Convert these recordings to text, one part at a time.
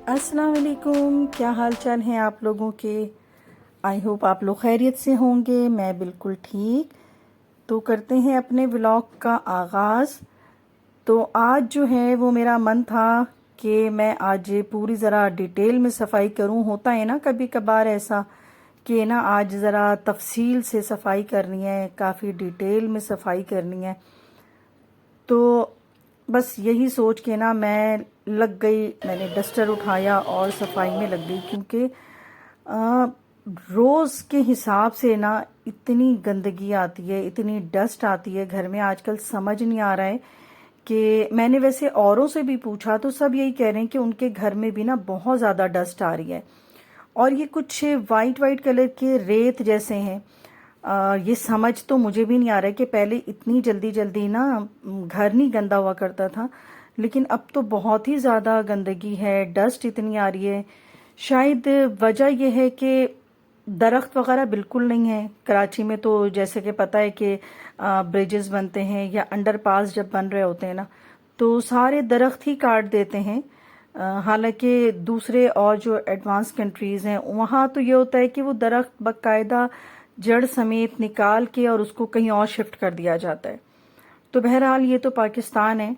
अस्सलाम वालेकुम, क्या हाल चाल हैं आप लोगों के। आई होप आप लोग खैरियत से होंगे। मैं बिल्कुल ठीक। तो करते हैं अपने व्लॉग का आगाज़। तो आज जो है वो मेरा मन था कि मैं आज पूरी ज़रा डिटेल में सफाई करूं। होता है ना कभी कभार ऐसा कि ना आज ज़रा तफसील से सफाई करनी है, काफ़ी डिटेल में सफाई करनी है। तो बस यही सोच के ना मैं लग गई, मैंने डस्टर उठाया और सफाई में लग गई, क्योंकि रोज़ के हिसाब से ना इतनी गंदगी आती है, इतनी डस्ट आती है घर में। आजकल समझ नहीं आ रहा है कि मैंने वैसे औरों से भी पूछा तो सब यही कह रहे हैं कि उनके घर में भी ना बहुत ज़्यादा डस्ट आ रही है। और ये कुछ वाइट वाइट कलर के रेत जैसे हैं। ये समझ तो मुझे भी नहीं आ रहा है कि पहले इतनी जल्दी जल्दी ना घर नहीं गंदा हुआ करता था, लेकिन अब तो बहुत ही ज़्यादा गंदगी है, डस्ट इतनी आ रही है। शायद वजह यह है कि दरख्त वगैरह बिल्कुल नहीं है कराची में। तो जैसे कि पता है कि ब्रिजेस बनते हैं या अंडरपास जब बन रहे होते हैं ना, तो सारे दरख्त ही काट देते हैं। हालांकि दूसरे और जो एडवांस कंट्रीज़ हैं वहाँ तो ये होता है कि वो दरख्त बाकायदा जड़ समेत निकाल के और उसको कहीं और शिफ्ट कर दिया जाता है। तो बहरहाल ये तो पाकिस्तान है,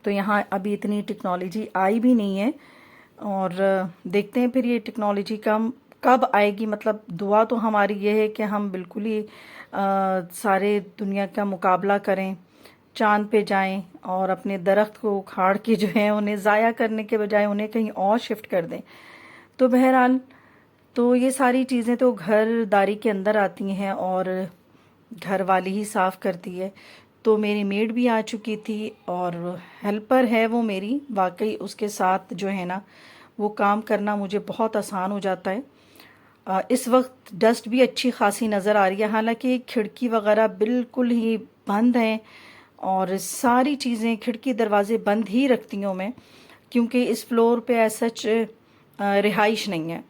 तो यहाँ अभी इतनी टेक्नोलॉजी आई भी नहीं है। और देखते हैं फिर ये टेक्नोलॉजी कब आएगी। मतलब दुआ तो हमारी ये है कि हम बिल्कुल ही सारे दुनिया का मुकाबला करें, चांद पे जाएं और अपने दरख्त को उखाड़ के जो है उन्हें ज़ाया करने के बजाय उन्हें कहीं और शिफ्ट कर दें। तो बहरहाल तो ये सारी चीज़ें तो घरदारी के अंदर आती हैं और घर वाली ही साफ़ करती है। तो मेरी मेड भी आ चुकी थी और हेल्पर है वो मेरी। वाकई उसके साथ जो है ना वो काम करना मुझे बहुत आसान हो जाता है। इस वक्त डस्ट भी अच्छी खासी नज़र आ रही है, हालांकि खिड़की वगैरह बिल्कुल ही बंद हैं और सारी चीज़ें खिड़की दरवाजे बंद ही रखती हूँ मैं, क्योंकि इस फ्लोर पे ऐसा सच रिहाइश नहीं है।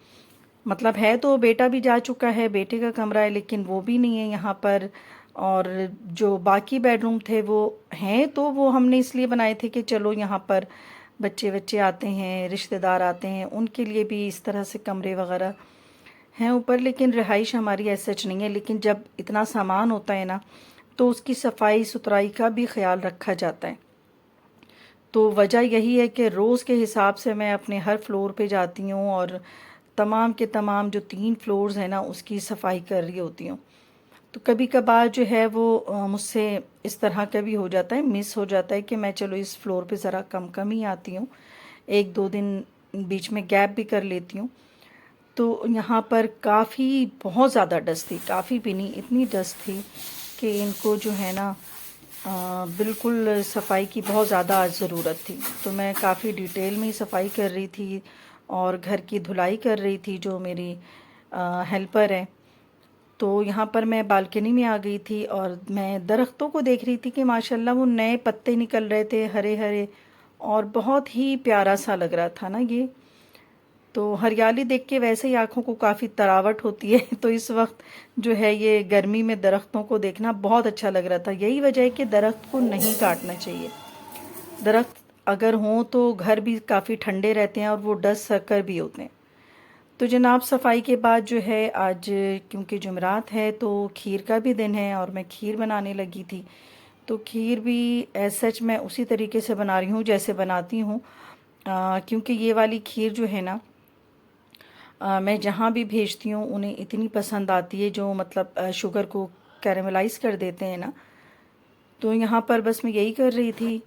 मतलब है तो बेटा भी जा चुका है, बेटे का कमरा है, लेकिन वो भी नहीं है यहाँ पर। और जो बाकी बेडरूम थे वो हैं, तो वो हमने इसलिए बनाए थे कि चलो यहाँ पर बच्चे बच्चे आते हैं, रिश्तेदार आते हैं, उनके लिए भी इस तरह से कमरे वगैरह हैं ऊपर। लेकिन रिहाइश हमारी ऐसा सच नहीं है। लेकिन जब इतना सामान होता है ना तो उसकी सफाई सुथराई का भी ख्याल रखा जाता है। तो वजह यही है कि रोज़ के हिसाब से मैं अपने हर फ्लोर पे जाती हूँ और तमाम के तमाम जो 3 फ्लोर्स हैं ना उसकी सफाई कर रही होती हूँ। तो कभी कभार जो है वो मुझसे इस तरह का भी हो जाता है, मिस हो जाता है कि मैं चलो इस फ्लोर पे ज़रा कम कम ही आती हूँ, 1-2 दिन बीच में गैप भी कर लेती हूँ। तो यहाँ पर काफ़ी बहुत ज़्यादा डस्ट थी, काफ़ी भी नहीं, इतनी डस्ट थी कि इनको जो है ना बिल्कुल सफाई की बहुत ज़्यादा आज ज़रूरत थी। तो मैं काफ़ी डिटेल में ही सफाई कर रही थी और घर की धुलाई कर रही थी जो मेरी हेल्पर है। तो यहाँ पर मैं बालकनी में आ गई थी और मैं दरख्तों को देख रही थी कि माशाल्लाह वो नए पत्ते निकल रहे थे, हरे हरे, और बहुत ही प्यारा सा लग रहा था ना ये। तो हरियाली देख के वैसे ही आंखों को काफ़ी तरावट होती है तो इस वक्त जो है ये गर्मी में दरख्तों को देखना बहुत अच्छा लग रहा था। यही वजह है कि दरख्त को नहीं काटना चाहिए। दरख्त अगर हों तो घर भी काफ़ी ठंडे रहते हैं और वो डस्ट सर्कल भी होते हैं। तो जनाब सफाई के बाद जो है आज, क्योंकि जुमरात है तो खीर का भी दिन है और मैं खीर बनाने लगी थी। तो खीर भी एज सच मैं उसी तरीके से बना रही हूँ जैसे बनाती हूँ, क्योंकि ये वाली खीर जो है ना मैं जहाँ भी भेजती हूँ उन्हें इतनी पसंद आती है, जो मतलब शुगर को कैरेमलाइज कर देते हैं ना। तो यहाँ पर बस मैं यही कर रही थी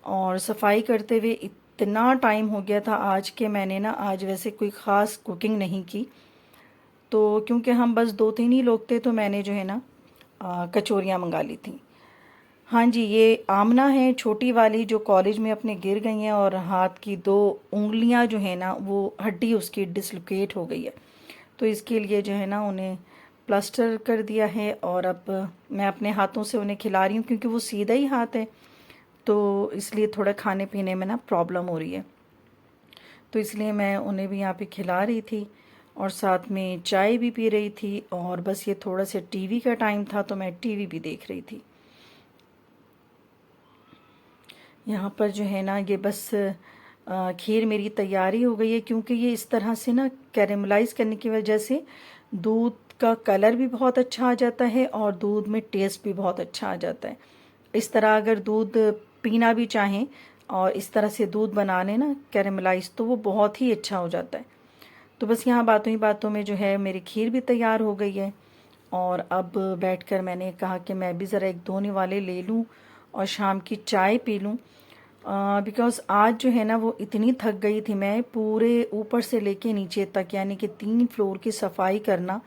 और सफाई करते हुए इतना टाइम हो गया था आज के मैंने ना आज वैसे कोई ख़ास कुकिंग नहीं की। तो क्योंकि हम बस 2-3 ही लोग थे तो मैंने जो है ना कचौरियाँ मंगा ली थी। हाँ जी, ये आमना है छोटी वाली जो कॉलेज में अपने गिर गई हैं और हाथ की 2 उंगलियां जो है ना वो हड्डी उसकी डिसलोकेट हो गई है। तो इसके लिए जो है ना उन्हें प्लास्टर कर दिया है और अब मैं अपने हाथों से उन्हें खिला रही हूँ, क्योंकि वो सीधा ही हाथ है तो इसलिए थोड़ा खाने पीने में ना प्रॉब्लम हो रही है। तो इसलिए मैं उन्हें भी यहाँ पे खिला रही थी और साथ में चाय भी पी रही थी। और बस ये थोड़ा सा टीवी का टाइम था तो मैं टीवी भी देख रही थी। यहाँ पर जो है ना ये बस खीर मेरी तैयारी हो गई है, क्योंकि ये इस तरह से ना कैरेमलाइज करने की वजह से दूध का कलर भी बहुत अच्छा आ जाता है और दूध में टेस्ट भी बहुत अच्छा आ जाता है। इस तरह अगर दूध पीना भी चाहें और इस तरह से दूध बना लें ना कैरेमलाइज, तो वो बहुत ही अच्छा हो जाता है। तो बस यहाँ बातों ही बातों में जो है मेरी खीर भी तैयार हो गई है। और अब बैठकर मैंने कहा कि मैं भी ज़रा एक धोने वाले ले लूँ और शाम की चाय पी लूँ। बिकॉज़ आज जो है ना वो इतनी थक गई थी मैं, पूरे ऊपर से लेके नीचे तक, यानी कि 3 फ्लोर की सफाई करना,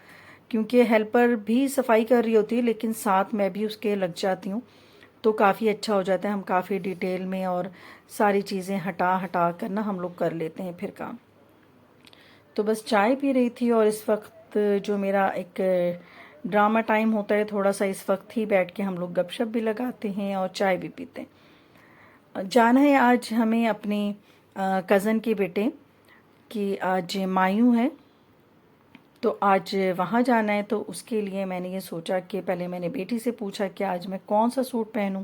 क्योंकि हेल्पर भी सफाई कर रही होती है लेकिन साथ मैं भी उसके लग जाती हूँ, तो काफ़ी अच्छा हो जाता है। हम काफ़ी डिटेल में और सारी चीज़ें हटा हटा कर ना हम लोग कर लेते हैं फिर काम। तो बस चाय पी रही थी और इस वक्त जो मेरा एक ड्रामा टाइम होता है थोड़ा सा, इस वक्त ही बैठ के हम लोग गपशप भी लगाते हैं और चाय भी पीते हैं। जाना है आज हमें अपने कज़न के बेटे की, आज मायू है, तो आज वहाँ जाना है। तो उसके लिए मैंने ये सोचा कि पहले मैंने बेटी से पूछा कि आज मैं कौन सा सूट पहनूं,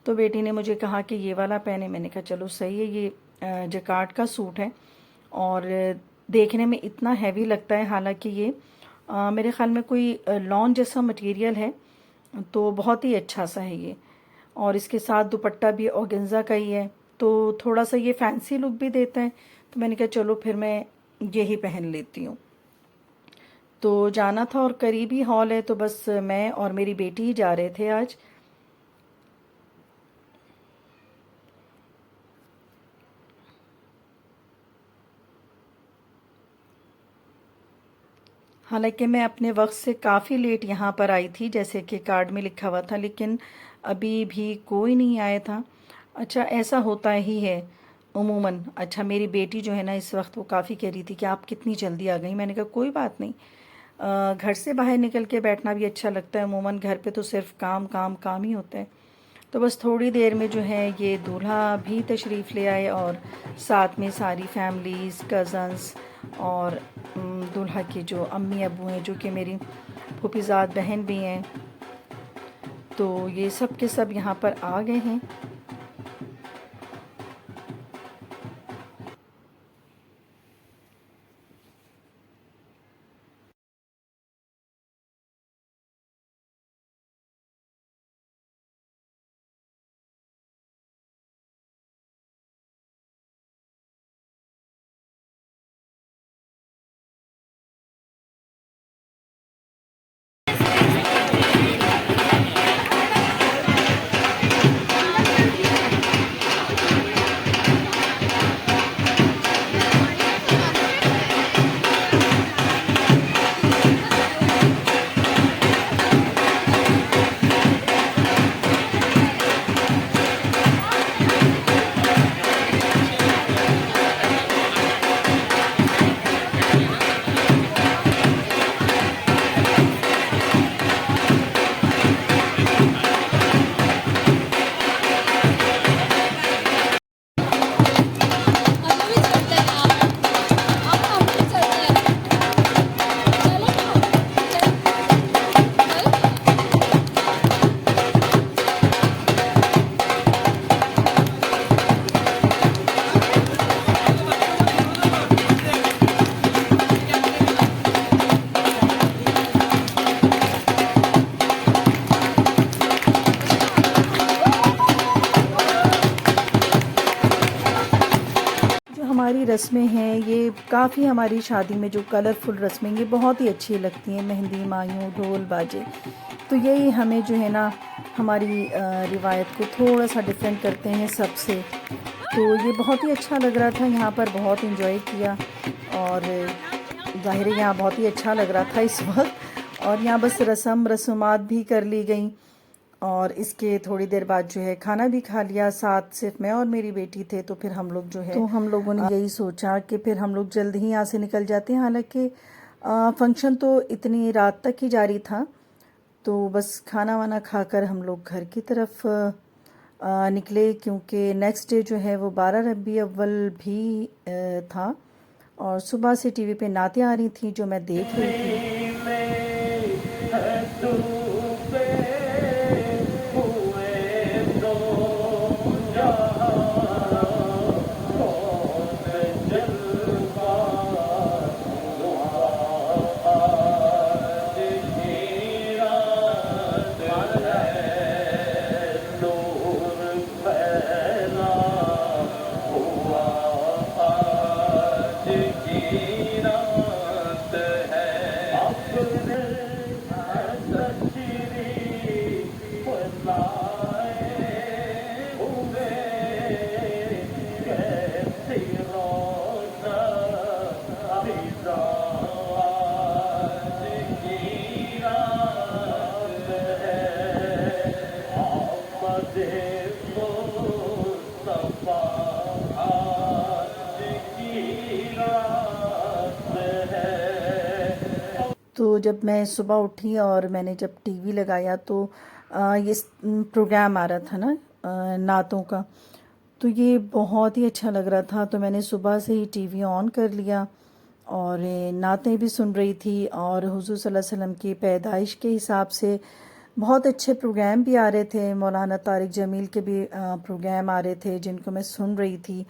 तो बेटी ने मुझे कहा कि ये वाला पहने। मैंने कहा चलो सही है, ये जकार्ड का सूट है और देखने में इतना हैवी लगता है, हालांकि ये मेरे ख्याल में कोई लॉन जैसा मटेरियल है, तो बहुत ही अच्छा सा है ये। और इसके साथ दुपट्टा भी ऑर्गेन्जा का ही है, तो थोड़ा सा ये फैंसी लुक भी देता है। तो मैंने कहा चलो फिर मैं यही पहन लेती हूँ। तो जाना था और करीबी हॉल है, तो बस मैं और मेरी बेटी ही जा रहे थे आज। हालांकि मैं अपने वक्त से काफ़ी लेट यहाँ पर आई थी, जैसे कि कार्ड में लिखा हुआ था, लेकिन अभी भी कोई नहीं आया था। अच्छा, ऐसा होता ही है उमूमन। अच्छा, मेरी बेटी जो है ना इस वक्त वो काफ़ी कह रही थी कि आप कितनी जल्दी आ गई। मैंने कहा कोई बात नहीं, घर से बाहर निकल के बैठना भी अच्छा लगता है। अमूमन घर पे तो सिर्फ काम काम काम ही होता है। तो बस थोड़ी देर में जो है ये दूल्हा भी तशरीफ़ ले आए और साथ में सारी फैमिलीज़, कज़न्स और दूल्हा के जो अम्मी अबू हैं, जो कि मेरी फूफीज़ाद बहन भी हैं, तो ये सब के सब यहाँ पर आ गए हैं। जो हमारी रस्में हैं, ये काफ़ी हमारी शादी में जो कलरफुल रस्में, ये बहुत ही अच्छी लगती हैं। मेहंदी, मायूं, ढोल बाजे, तो यही हमें जो है ना हमारी रिवायत को थोड़ा सा डिफरेंट करते हैं सबसे। तो ये बहुत ही अच्छा लग रहा था, यहाँ पर बहुत इंजॉय किया और ज़ाहिर है यहाँ बहुत ही अच्छा लग रहा था इस वक्त। और यहाँ बस रस्मात भी कर ली गई और इसके थोड़ी देर बाद जो है खाना भी खा लिया। साथ सिर्फ मैं और मेरी बेटी थे, तो फिर हम लोग जो है, तो हम लोगों ने यही सोचा कि फिर हम लोग जल्द ही यहाँ से निकल जाते हैं। हालांकि फंक्शन तो इतनी रात तक ही जारी था, तो बस खाना वाना खाकर हम लोग घर की तरफ निकले, क्योंकि नेक्स्ट डे जो है वो 12 रबी अव्वल भी था और सुबह से टीवी पे नातें आ रही थी जो मैं देख रही थी। तो जब मैं सुबह उठी और मैंने जब टीवी लगाया तो ये प्रोग्राम आ रहा था ना नातों का। तो ये बहुत ही अच्छा लग रहा था, तो मैंने सुबह से ही टीवी ऑन कर लिया और नातें भी सुन रही थी। और हुज़ूर सल्लल्लाहु अलैहि वसल्लम की पैदाइश के हिसाब से बहुत अच्छे प्रोग्राम भी आ रहे थे। मौलाना तारिक जमील के भी प्रोग्राम आ रहे थे जिनको मैं सुन रही थी।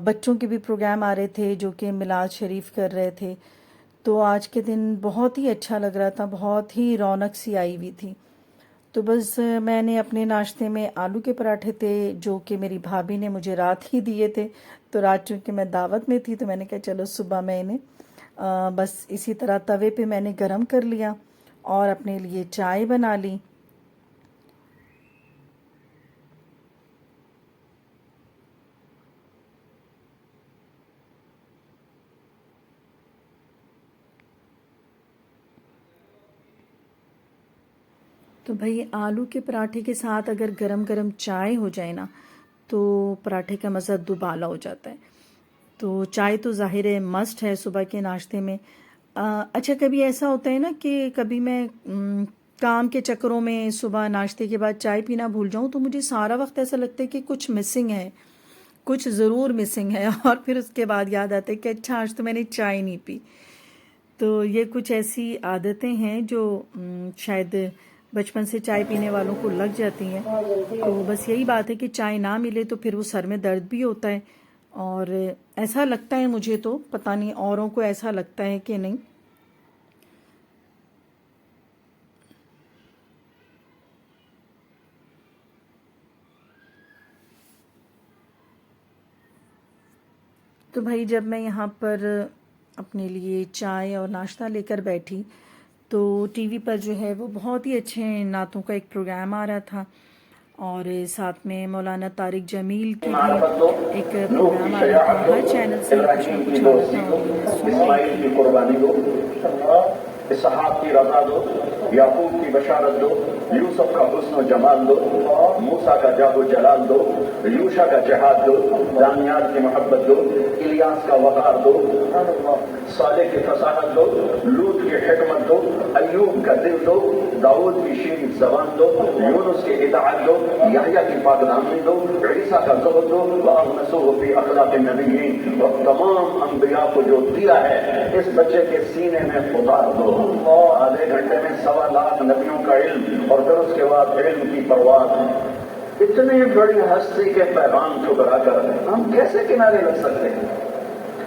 बच्चों के भी प्रोग्राम आ रहे थे जो कि मिलाद शरीफ कर रहे थे। तो आज के दिन बहुत ही अच्छा लग रहा था, बहुत ही रौनक सी आई हुई थी। तो बस मैंने अपने नाश्ते में आलू के पराठे थे जो कि मेरी भाभी ने मुझे रात ही दिए थे। तो रात चूँकि मैं दावत में थी तो मैंने कहा चलो सुबह मैं इन्हें बस इसी तरह तवे पे मैंने गरम कर लिया और अपने लिए चाय बना ली। तो भाई आलू के पराठे के साथ अगर गरम गरम चाय हो जाए ना तो पराठे का मज़ा दुबाला हो जाता है। तो चाय तो ज़ाहिर है मस्ट है सुबह के नाश्ते में। अच्छा, कभी ऐसा होता है ना कि कभी मैं काम के चक्करों में सुबह नाश्ते के बाद चाय पीना भूल जाऊं तो मुझे सारा वक्त ऐसा लगता है कि कुछ मिसिंग है, कुछ ज़रूर मिसिंग है और फिर उसके बाद याद आता है कि अच्छा आज तो मैंने चाय नहीं पी। तो ये कुछ ऐसी आदतें हैं जो शायद बचपन से चाय पीने वालों को लग जाती हैं। तो बस यही बात है कि चाय ना मिले तो फिर वो सर में दर्द भी होता है। और ऐसा लगता है मुझे, तो पता नहीं औरों को ऐसा लगता है कि नहीं। तो भाई जब मैं यहाँ पर अपने लिए चाय और नाश्ता लेकर बैठी तो टीवी पर जो है वो बहुत ही अच्छे नातों का एक प्रोग्राम आ रहा था और साथ में मौलाना तारिक जमील की भी एक प्रोग्राम आ रहा था। हर चैनल से कुछ ना कुछ आ रहा था और ये मैं सुन रही थी। इसहाक की रजा दो, याकूब की बशारत दो, यूसुफ का हुस्न जमाल दो, मूसा का जादो जलाल दो, यूशा का जहाद दो, दानियाल की मोहब्बत दो, इलियास का वकार दो, साले की फसाहत दो, लूत की हिकमत दो, अयूब का दिल दो, दाऊद की शीन जबान दो, यूनुस की इताअत दो, यहया की पाकदानी दो, ईसा का ज़ुहद दो, वअग़नसूहु फी अख़लाक़ नबिय्यीन, और तमाम अंबिया को जो दिया है इस बच्चे के सीने में उतार दो। आधे घंटे में 1.25 लाख नबियों का इल्म और फिर उसके बाद इल्म की परवाज़। इतनी बड़ी हस्ती के पैगाम ठुकरा कर हम कैसे किनारे लग सकते हैं?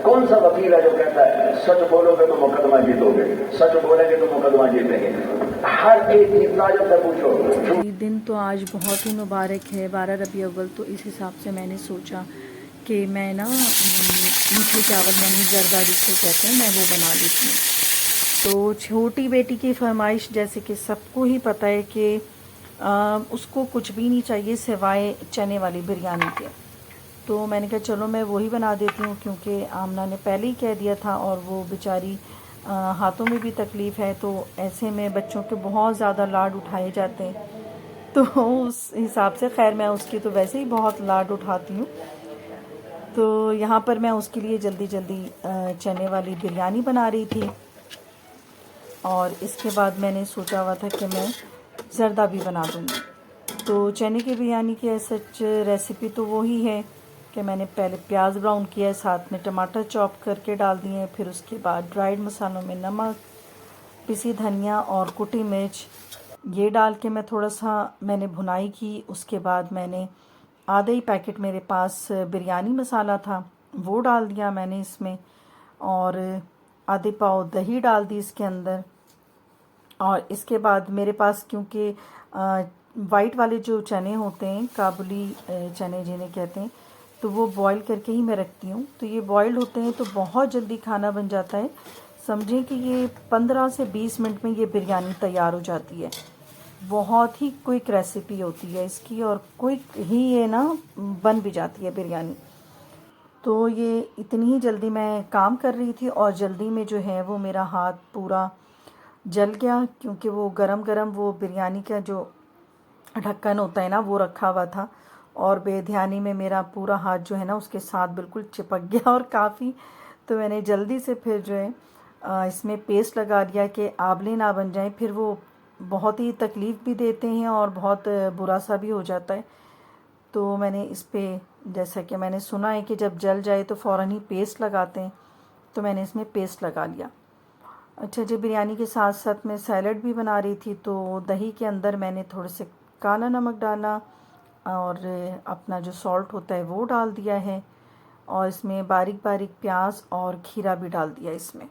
कौन सा वकील है जो कहता है सच बोलोगे तो मुकदमा जीतोगे, सच बोलेंगे तो मुकदमा जीतेंगे? हर एक की ताजब से पूछो। दिन तो आज बहुत ही मुबारक है, 12 रबी अव्वल। तो इस हिसाब से मैंने सोचा कि मैं ना मीठे चावल यानी जर्दा जिसको कहते हैं मैं वो बना लेती हूँ। तो छोटी बेटी की फरमाइश, जैसे कि सबको ही पता है कि उसको कुछ भी नहीं चाहिए सिवाय चने वाली बिरयानी के। तो मैंने कहा चलो मैं वही बना देती हूँ, क्योंकि आमना ने पहले ही कह दिया था और वो बेचारी हाथों में भी तकलीफ़ है। तो ऐसे में बच्चों के बहुत ज़्यादा लाड उठाए जाते हैं, तो उस हिसाब से खैर मैं उसकी तो वैसे ही बहुत लाड उठाती हूँ। तो यहाँ पर मैं उसके लिए जल्दी जल्दी चने वाली बिरयानी बना रही थी और इसके बाद मैंने सोचा हुआ था कि मैं ज़र्दा भी बना दूँगी। तो चने की बिरयानी की सच रेसिपी तो वही है कि मैंने पहले प्याज ब्राउन किया है, साथ में टमाटर चॉप करके डाल दिए, फिर उसके बाद ड्राइड मसालों में नमक, पिसी धनिया और कुटी मिर्च ये डाल के मैं थोड़ा सा मैंने भुनाई की। उसके बाद मैंने आधा ही पैकेट मेरे पास बिरयानी मसाला था वो डाल दिया मैंने इसमें, और आधे पाव दही डाल दी इसके अंदर। और इसके बाद मेरे पास क्योंकि वाइट वाले जो चने होते हैं, काबुली चने जिन्हें कहते हैं, तो वो बॉईल करके ही मैं रखती हूँ। तो ये बॉइल्ड होते हैं तो बहुत जल्दी खाना बन जाता है। समझें कि ये 15 से 20 मिनट में ये बिरयानी तैयार हो जाती है। बहुत ही क्विक रेसिपी होती है इसकी और क्विक ही ये ना बन भी जाती है बिरयानी। तो ये इतनी ही जल्दी मैं काम कर रही थी और जल्दी में जो है वो मेरा हाथ पूरा जल गया, क्योंकि वो गरम गरम वो बिरयानी का जो ढक्कन होता है ना वो रखा हुआ था और बेध्यानी में मेरा पूरा हाथ जो है ना उसके साथ बिल्कुल चिपक गया और काफ़ी। तो मैंने जल्दी से फिर जो है इसमें पेस्ट लगा दिया कि आंवले ना बन जाएं, फिर वो बहुत ही तकलीफ़ भी देते हैं और बहुत बुरा सा भी हो जाता है। तो मैंने इस पे, जैसा कि मैंने सुना है कि जब जल जाए तो फ़ौरन ही पेस्ट लगाते हैं, तो मैंने इसमें पेस्ट लगा लिया। अच्छा जी, बिरयानी के साथ साथ मैं सैलड भी बना रही थी, तो दही के अंदर मैंने थोड़े से काला नमक डाला और अपना जो सॉल्ट होता है वो डाल दिया है, और इसमें बारीक बारीक प्याज और खीरा भी डाल दिया इसमें।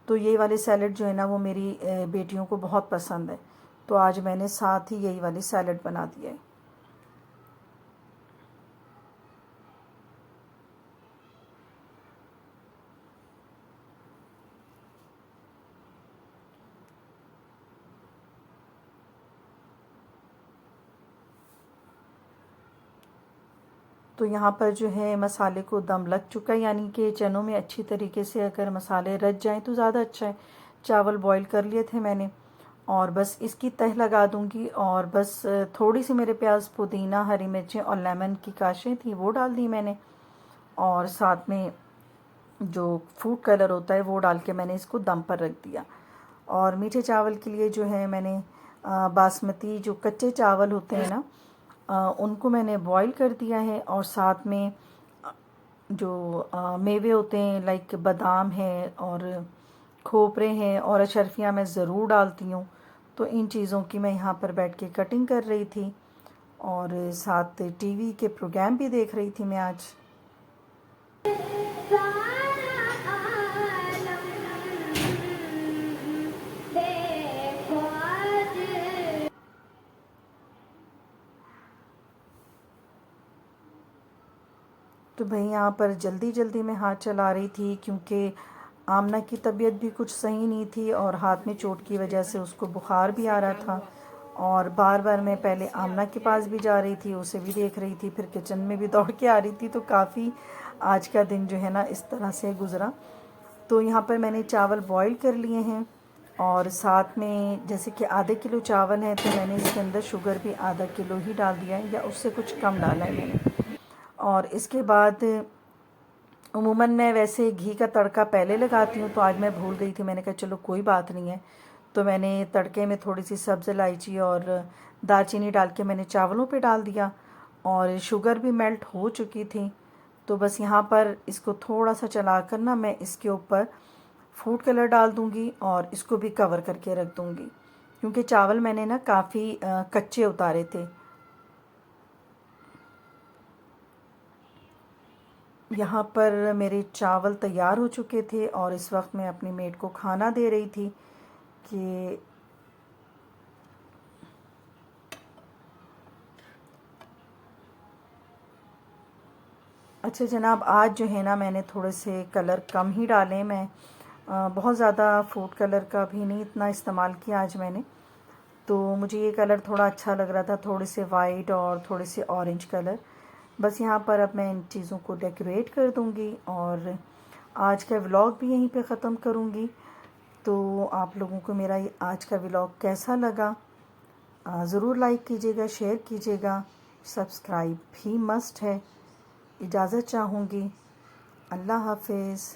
तो ये वाले सैलड जो है ना वो मेरी बेटियों को बहुत पसंद है, तो आज मैंने साथ ही यही वाली सैलड बना दिया है। तो यहाँ पर जो है मसाले को दम लग चुका है, यानी कि चनों में अच्छी तरीके से अगर मसाले रच जाएं तो ज़्यादा अच्छा है। चावल बॉईल कर लिए थे मैंने, और बस इसकी तह लगा दूंगी, और बस थोड़ी सी मेरे प्याज, पुदीना, हरी मिर्चें और लेमन की काशें थी वो डाल दी मैंने, और साथ में जो फूड कलर होता है वो डाल के मैंने इसको दम पर रख दिया। और मीठे चावल के लिए जो है मैंने बासमती जो कच्चे चावल होते हैं ना, उनको मैंने बॉईल कर दिया है, और साथ में जो मेवे होते हैं लाइक बादाम है और खोपरे हैं और अशरफियाँ मैं ज़रूर डालती हूँ। तो इन चीज़ों की मैं यहाँ पर बैठ के कटिंग कर रही थी, और साथ टीवी के प्रोग्राम भी देख रही थी मैं आज। तो भाई यहाँ पर जल्दी जल्दी मैं हाथ चला रही थी, क्योंकि आमना की तबीयत भी कुछ सही नहीं थी और हाथ में चोट की वजह से उसको बुखार भी आ रहा था, और बार बार मैं पहले आमना के पास भी जा रही थी, उसे भी देख रही थी, फिर किचन में भी दौड़ के आ रही थी। तो काफ़ी आज का दिन जो है ना इस तरह से गुज़रा। तो यहाँ पर मैंने चावल बॉईल कर लिए हैं, और साथ में जैसे कि आधे किलो चावल है तो मैंने इसके अंदर शुगर भी आधा किलो ही डाल दिया है, या उससे कुछ कम डाला है मैंने। और इसके बाद उमूमन मैं वैसे घी का तड़का पहले लगाती हूँ, तो आज मैं भूल गई थी, मैंने कहा चलो कोई बात नहीं है। तो मैंने तड़के में थोड़ी सी सब्ज़ इलायची और दालचीनी डाल के मैंने चावलों पे डाल दिया, और शुगर भी मेल्ट हो चुकी थी। तो बस यहाँ पर इसको थोड़ा सा चला कर ना मैं इसके ऊपर फूड कलर डाल दूँगी, और इसको भी कवर करके रख दूँगी, क्योंकि चावल मैंने ना काफ़ी कच्चे उतारे थे। यहाँ पर मेरे चावल तैयार हो चुके थे, और इस वक्त मैं अपनी मेड को खाना दे रही थी कि अच्छा जनाब, आज जो है ना मैंने थोड़े से कलर कम ही डाले। मैं बहुत ज़्यादा फूड कलर का भी नहीं इतना इस्तेमाल किया आज मैंने। तो मुझे ये कलर थोड़ा अच्छा लग रहा था, थोड़े से वाइट और थोड़े से ऑरेंज कलर। बस यहाँ पर अब मैं इन चीज़ों को डेकोरेट कर दूँगी, और आज का व्लॉग भी यहीं पे ख़त्म करूँगी। तो आप लोगों को मेरा ये आज का व्लॉग कैसा लगा, ज़रूर लाइक कीजिएगा, शेयर कीजिएगा, सब्सक्राइब भी मस्ट है। इजाज़त चाहूँगी। अल्लाह हाफिज़।